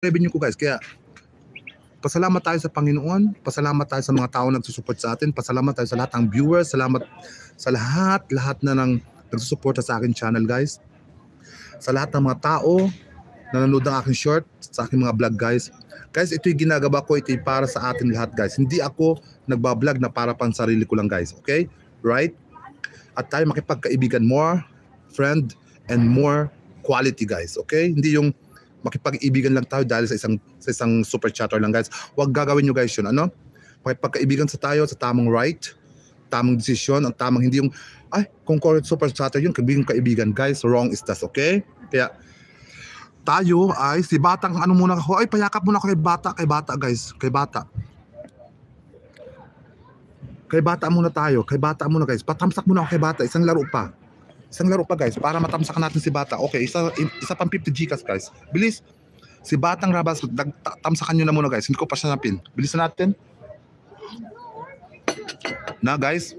revenue ko guys. Kaya pasalamat tayo sa Panginoon, pasalamat tayo sa mga tao nagsusupport sa atin, pasalamat tayo sa lahat ng viewers, salamat sa lahat na nagsusuporta sa akin channel guys. Sa lahat ng mga tao na nanonood ng aking short, sa aking mga vlog guys. Guys, ito'y ginagawa ko, ito'y para sa atin lahat guys. Hindi ako nagbablog na para pang sarili ko lang guys, okay? Right? At tayo makipagkaibigan, more friend and more quality guys, okay? Hindi yung makipag-ibigan lang tayo dahil sa isang super chatter lang guys. Huwag gagawin nyo guys yun, ano? Makipagkaibigan sa tayo sa tamang right, tamang desisyon, ang tamang hindi yung, ay, kung super chatter yun, kaibigan guys, wrong is that, okay? Kaya, tayo ay, si Batang, ano muna ako, ay, payakap muna ako kay Bata guys, kay Bata. Kay Bata muna tayo, kay Bata muna guys, patamsak muna ako kay Bata, isang laro pa guys, para matamsak natin si Bata. Okay, isa pang 50 Gcash guys. Bilis. Si Batang Rabas, tamsakan nyo na muna guys. Hindi ko pa siya napin. Bilisan natin. Na guys.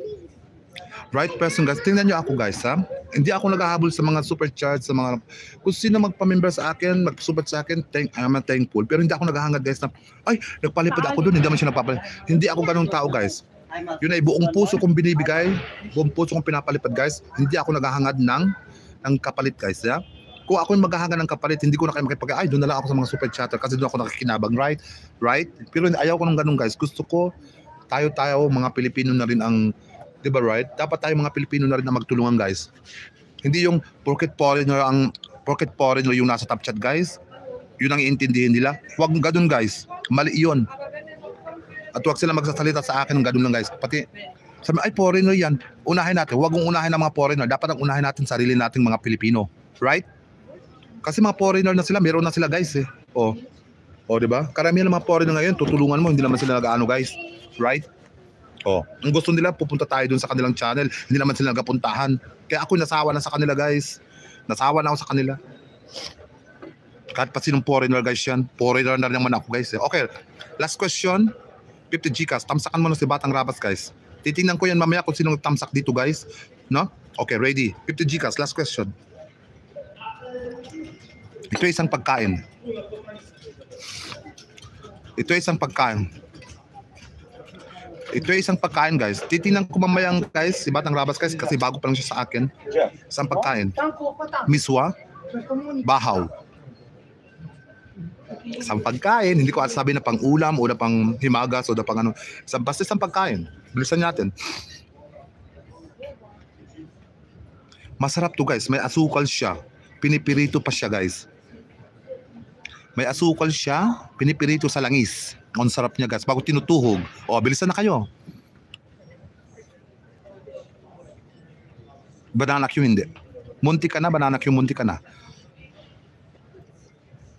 Right person guys. Tingnan nyo ako guys ha. Hindi ako naghahabol sa mga super chat, sa mga kung sino magpa-member sa akin, mag-support sa akin, I'm thankful. Pero hindi ako naghahangad guys na, ay, nagpalipad ako doon, hindi naman siya nagpapalipad. Hindi ako ganung tao guys. Yun ay buong puso kong binibigay, buong puso kong pinapalipad guys. Hindi ako naghahangad ng kapalit guys, ya. Kung ako yung maghahangad ng kapalit, hindi ko na kayo makipag, ay, doon na lang ako sa mga super chatter kasi doon ako nakikinabang, right? Pero ayaw ko ng ganun guys. Gusto ko tayo mga Pilipino na rin ang, di ba right? Dapat tayo mga Pilipino na rin ang magtulungan guys. Hindi yung porket foreigner yung nasa top chat guys. Yun ang iintindihin nila. Huwag ganun guys. Mali yun. At huwag sila magsasalita sa akin ng ganun lang guys. Pati sabi, ay foreigner yan. Unahin natin. Huwag mong unahin ang mga foreigner. Dapat ang unahin natin sarili nating mga Pilipino. Right? Kasi mga foreigner na sila. Meron na sila guys eh. O diba? Karamihan ng mga foreigner ngayon, tutulungan mo. Hindi naman sila nag-ano guys. Right? Ang gusto nila, pupunta tayo dun sa kanilang channel. Hindi naman sila nagapuntahan. Kaya ako nasawa na sa kanila guys. Nasawa na ako sa kanila. Kahit pa sinong foreigner guys yan. Foreigner na rin naman ako guys. Okay. Last question. 50 Gcash. Tamsakan mo na si Batang Rabas guys. Titingnan ko yan mamaya kung sinong tamsak dito guys. No? Okay, ready. 50 Gcash. Last question. Ito ay isang pagkain. Ito ay isang pagkain guys. Titingnan ko mamaya guys si Batang Rabas guys kasi bago pa lang siya sa akin. Isang pagkain. Miswa. Bahaw. Isang pagkain, hindi ko sabi na pang ulam o na pang himagas o na pang ano. Basta isang pagkain. Bilisan natin. Masarap to guys. May asukal siya. Pinipirito pa siya guys. May asukal siya. Pinipirito sa langis. Ang sarap niya guys. Bago tinutuhog. Bilisan na kayo. Banana Q hindi. Munti ka na, banana Q, munti ka na.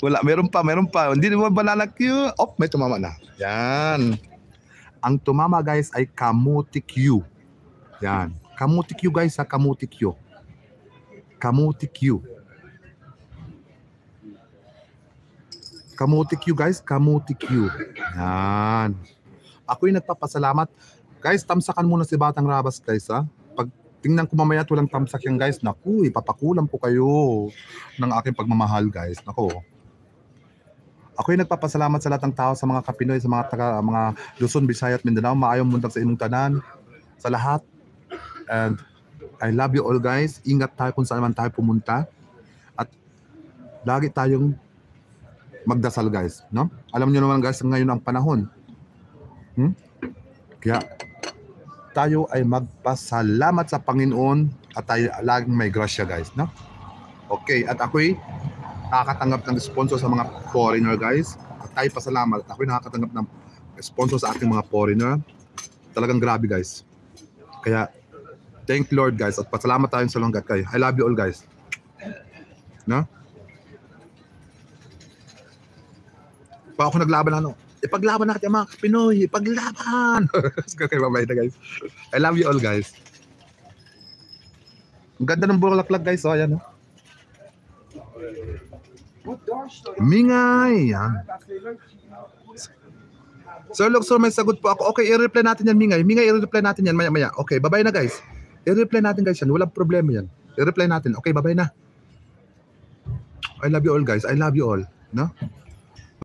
Wala, meron pa. Hindi naman banana Q. May tumama na. Yan. Ang tumama guys ay kamuti Q. Yan. Kamuti Q guys ha, kamuti Q. Kamuti Q. Kamuti Q guys, kamuti Q. Yan. Ako'y nagpapasalamat. Guys, tamsakan muna si Batang Rabas guys ha. Pag tingnan ko mamaya walang tamsak yan guys. Naku, ipapakulam ko kayo ng aking pagmamahal guys. Naku. Ako'y nagpapasalamat sa lahat ng tao, sa mga Kapinoy, sa mga Luzon, Visayas at Mindanao. Maayong buntag sa imong tanan, sa lahat. And I love you all guys. Ingat tayo kung saan man tayo pumunta. At lagi tayong magdasal guys. No? Alam niyo naman guys, ngayon ang panahon. Kaya tayo ay magpasalamat sa Panginoon at tayo laging may grasya guys. No? Okay, at ako'y nakakatanggap ng sponsor sa mga foreigner guys. At tayo pasalamat. Ako'y nakakatanggap ng sponsor sa ating mga foreigner. Talagang grabe guys. Kaya thank Lord guys. At pasalamat tayo sa langgat kayo. I love you all guys. No? Pa ako naglaban ano. Ipaglaban natin mga Pinoy. Ipaglaban. Kaya babay na guys. I love you all guys. Ang ganda ng bulaklak guys. Ayan. Mingay. Yan. Sir Luxor, may sagot po ako. Okay, i-reply natin yan, Mingay. Mingay, i-reply natin yan maya-maya. Okay, bye-bye na guys. I-reply natin guys yan. Walang problema yan. I-reply natin. Okay, bye-bye na. I love you all guys. I love you all. No?